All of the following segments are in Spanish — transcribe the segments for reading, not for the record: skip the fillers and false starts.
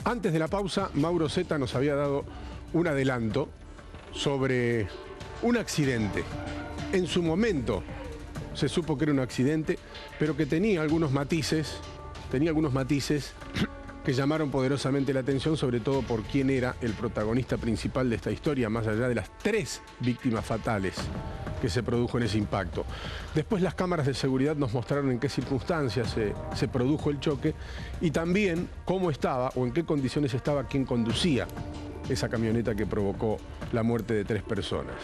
Antes de la pausa, Mauro Zeta nos había dado un adelanto sobre un accidente. En su momento se supo que era un accidente, pero que tenía algunos matices que llamaron poderosamente la atención, sobre todo por quién era el protagonista principal de esta historia, más allá de las 3 víctimas fatales que se produjo en ese impacto. Después las cámaras de seguridad nos mostraron en qué circunstancias se produjo el choque y también cómo estaba o en qué condiciones estaba quien conducía esa camioneta que provocó la muerte de 3 personas.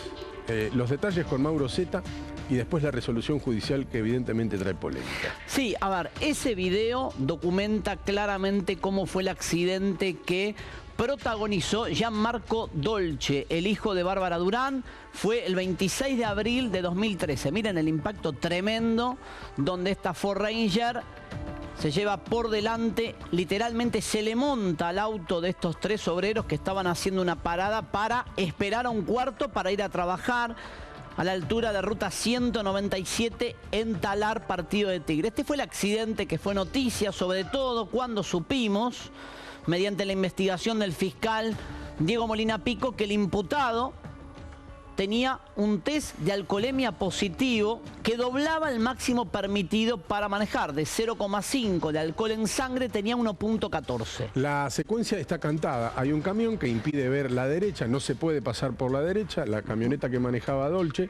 Los detalles con Mauro Zeta y después la resolución judicial que evidentemente trae polémica. Sí, a ver, ese video documenta claramente cómo fue el accidente que protagonizó Gianmarco Dolce, el hijo de Bárbara Durán. Fue el 26 de abril de 2013. Miren el impacto tremendo donde esta Ford Ranger se lleva por delante, literalmente se le monta al auto de estos 3 obreros que estaban haciendo una parada para esperar a un cuarto para ir a trabajar a la altura de ruta 197 en Talar, Partido de Tigre. Este fue el accidente que fue noticia, sobre todo cuando supimos, mediante la investigación del fiscal Diego Molina Pico, que el imputado tenía un test de alcoholemia positivo que doblaba el máximo permitido para manejar. De 0,5 de alcohol en sangre tenía 1,14. La secuencia está cantada. Hay un camión que impide ver la derecha, no se puede pasar por la derecha. La camioneta que manejaba Dolce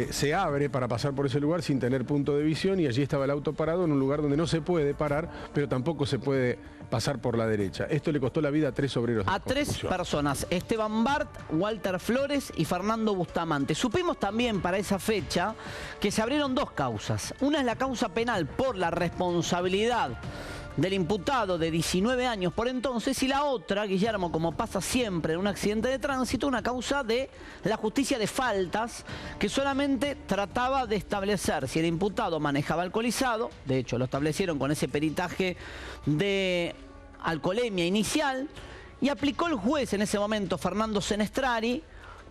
se abre para pasar por ese lugar sin tener punto de visión y allí estaba el auto parado en un lugar donde no se puede parar, pero tampoco se puede pasar por la derecha. Esto le costó la vida a 3 obreros. A 3 personas, Esteban Bart, Walter Flores y Fernando Bustamante. Supimos también para esa fecha que se abrieron 2 causas. Una es la causa penal por la responsabilidad del imputado de 19 años por entonces, y la otra, Guillermo, como pasa siempre en un accidente de tránsito, una causa de la justicia de faltas que solamente trataba de establecer si el imputado manejaba alcoholizado. De hecho, lo establecieron con ese peritaje de alcoholemia inicial, y aplicó el juez en ese momento, Fernando Senestrari,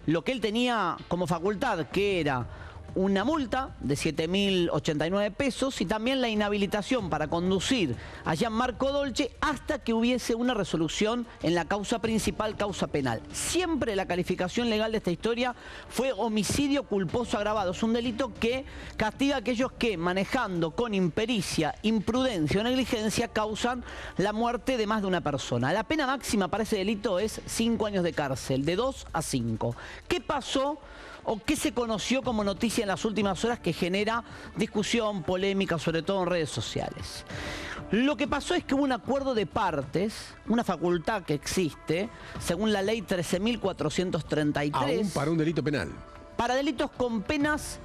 lo que él tenía como facultad, que era una multa de 7.089 pesos y también la inhabilitación para conducir a Gianmarco Dolce hasta que hubiese una resolución en la causa principal, causa penal. Siempre la calificación legal de esta historia fue homicidio culposo agravado. Es un delito que castiga a aquellos que, manejando con impericia, imprudencia o negligencia, causan la muerte de más de una persona. La pena máxima para ese delito es 5 años de cárcel, de 2 a 5. ¿Qué pasó o qué se conoció como noticia en las últimas horas que genera discusión, polémica, sobre todo en redes sociales? Lo que pasó es que hubo un acuerdo de partes, una facultad que existe, según la ley 13.433. Aún para un delito penal. Para delitos con penas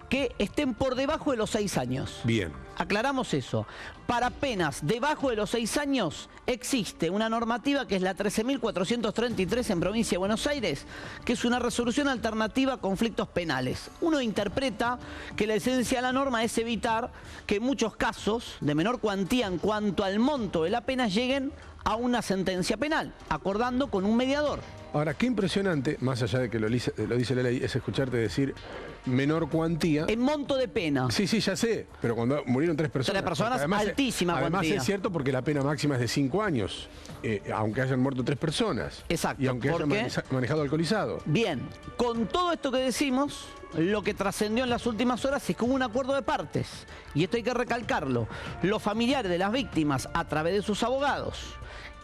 que estén por debajo de los 6 años. Bien. Aclaramos eso. Para penas debajo de los 6 años existe una normativa que es la 13.433 en Provincia de Buenos Aires, que es una resolución alternativa a conflictos penales. Uno interpreta que la esencia de la norma es evitar que muchos casos de menor cuantía en cuanto al monto de la pena lleguen a una sentencia penal, acordando con un mediador. Ahora, qué impresionante, más allá de que lo dice la ley, es escucharte decir menor cuantía. En monto de pena. Sí, sí, ya sé, pero cuando murieron 3 personas. 3 personas, altísima cuantía. Además es cierto porque la pena máxima es de 5 años, aunque hayan muerto 3 personas. Exacto. Y aunque hayan manejado alcoholizado. Bien, con todo esto que decimos, lo que trascendió en las últimas horas es que hubo un acuerdo de partes. Y esto hay que recalcarlo. Los familiares de las víctimas, a través de sus abogados,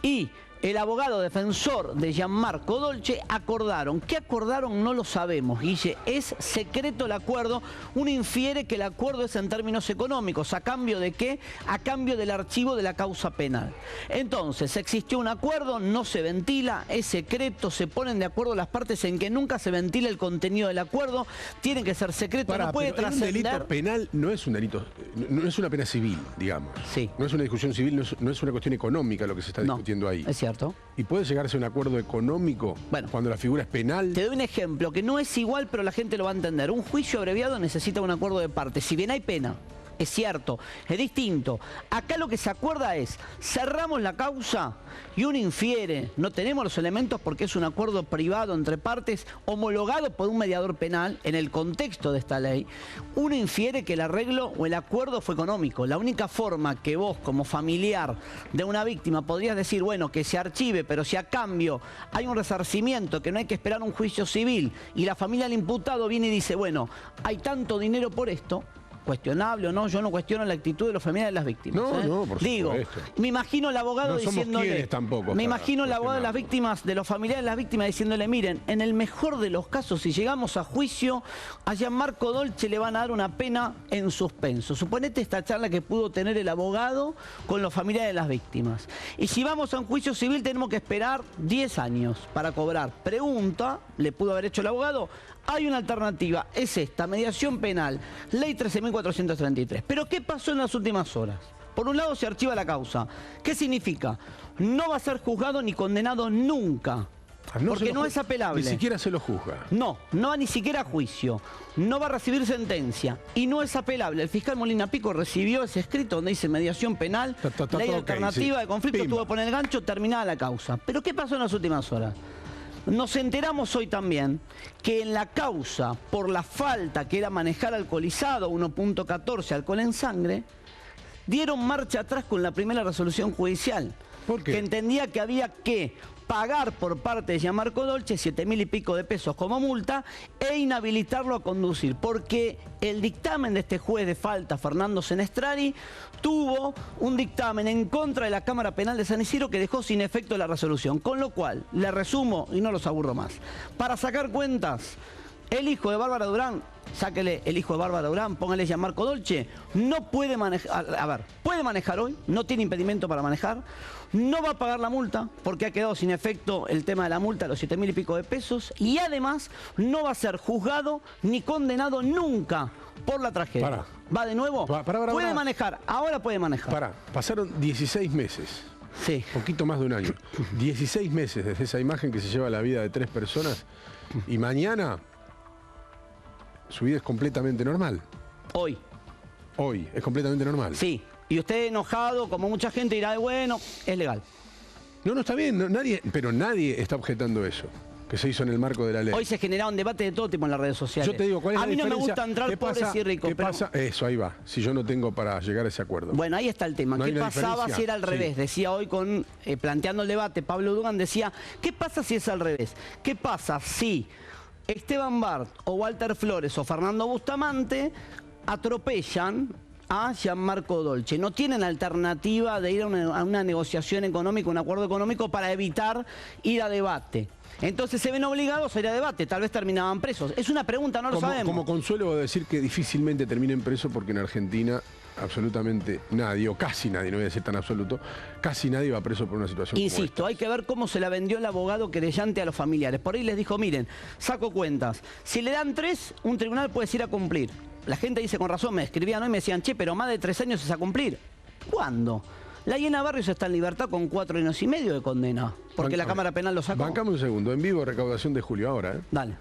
y el abogado defensor de Gianmarco Dolce acordaron. ¿Qué acordaron? No lo sabemos, Guille. Es secreto el acuerdo. Uno infiere que el acuerdo es en términos económicos. ¿A cambio de qué? A cambio del archivo de la causa penal. Entonces, existió un acuerdo, no se ventila, es secreto, se ponen de acuerdo las partes en que nunca se ventila el contenido del acuerdo. Tiene que ser secreto, no puede trascender. Un delito penal no es un delito, no es una pena civil, digamos. Sí. No es una discusión civil, no es una cuestión económica lo que se está discutiendo ahí. Es cierto. ¿Y puede llegarse a un acuerdo económico cuando la figura es penal? Te doy un ejemplo que no es igual, pero la gente lo va a entender. Un juicio abreviado necesita un acuerdo de partes. Si bien hay pena, es cierto, es distinto. Acá lo que se acuerda es, cerramos la causa y uno infiere, no tenemos los elementos porque es un acuerdo privado entre partes homologado por un mediador penal en el contexto de esta ley, uno infiere que el arreglo o el acuerdo fue económico. La única forma que vos como familiar de una víctima podrías decir, bueno, que se archive, pero si a cambio hay un resarcimiento, que no hay que esperar un juicio civil y la familia del imputado viene y dice, bueno, hay tanto dinero por esto, cuestionable o no, yo no cuestiono la actitud de los familiares de las víctimas. No, no, por Digo, supuesto. me imagino el abogado No somos diciéndole, quienes tampoco me para imagino el abogado de las cuestionarlo. víctimas, de los familiares de las víctimas diciéndole, miren, en el mejor de los casos, si llegamos a juicio, a Gianmarco Dolce le van a dar una pena en suspenso. Suponete esta charla que pudo tener el abogado con los familiares de las víctimas. Y si vamos a un juicio civil tenemos que esperar 10 años para cobrar. Pregunta, le pudo haber hecho el abogado, hay una alternativa, es esta, mediación penal, ley 13.433. Pero ¿qué pasó en las últimas horas? Por un lado se archiva la causa. ¿Qué significa? No va a ser juzgado ni condenado nunca. Porque no es apelable. Ni siquiera se lo juzga. No va ni siquiera a juicio. No va a recibir sentencia. Y no es apelable. El fiscal Molina Pico recibió ese escrito donde dice mediación penal, ley ok, alternativa sí. de conflicto, Pimba. tuvo que poner el gancho, terminada la causa. Pero ¿qué pasó en las últimas horas? Nos enteramos hoy también que en la causa, por la falta que era manejar alcoholizado, 1.14, alcohol en sangre, dieron marcha atrás con la primera resolución judicial. ¿Por qué? Que entendía que había que pagar por parte de Gianmarco Dolce 7.000 y pico de pesos como multa e inhabilitarlo a conducir, porque el dictamen de este juez de falta, Fernando Senestrari, tuvo un dictamen en contra de la Cámara Penal de San Isidro que dejó sin efecto la resolución. Con lo cual, le resumo y no los aburro más. Para sacar cuentas, el hijo de Bárbara Durán, sáquele el hijo de Bárbara Durán, póngale Gianmarco Dolce, no puede manejar, a ver, puede manejar hoy, no tiene impedimento para manejar, no va a pagar la multa porque ha quedado sin efecto el tema de la multa, los 7.000 y pico de pesos, y además no va a ser juzgado ni condenado nunca por la tragedia. Pará. ¿Va de nuevo? Puede manejar, ahora puede manejar. Pasaron 16 meses. Sí. Poquito más de un año. 16 meses desde esa imagen que se lleva la vida de 3 personas y mañana su vida es completamente normal. Hoy. Hoy es completamente normal. Sí. Y usted enojado, como mucha gente dirá, bueno, es legal. No, está bien, pero nadie está objetando eso, que se hizo en el marco de la ley. Hoy se genera un debate de todo tipo en las redes sociales. Yo te digo, ¿cuál es a la mí no me diferencia? gusta entrar pobres y ricos. ¿Qué pasa? Eso, ahí va, si yo no tengo para llegar a ese acuerdo. Bueno, ahí está el tema. ¿No ¿Qué hay una pasaba diferencia? si era al Sí. revés? Decía hoy, planteando el debate, Pablo Dugan decía, ¿qué pasa si es al revés? ¿Qué pasa si Esteban Bart o Walter Flores o Fernando Bustamante atropellan a Gianmarco Dolce? No tienen alternativa de ir a una negociación económica, un acuerdo económico para evitar ir a debate. Entonces se ven obligados a ir a debate, tal vez terminaban presos. Es una pregunta, no lo sabemos. Como consuelo voy a decir que difícilmente terminen presos porque en Argentina absolutamente nadie, o casi nadie, no voy a decir tan absoluto, casi nadie va preso por una situación Insisto, como hay que ver cómo se la vendió el abogado querellante a los familiares. Por ahí les dijo, miren, saco cuentas. Si le dan 3, un tribunal puede ir a cumplir. La gente dice, con razón, me escribían hoy y me decían, che, pero más de 3 años es a cumplir. ¿Cuándo? La Hiena Barrios está en libertad con 4 años y medio de condena, porque la Cámara Penal lo sacó. Bancame un segundo, en vivo recaudación de julio ahora, ¿eh? Dale.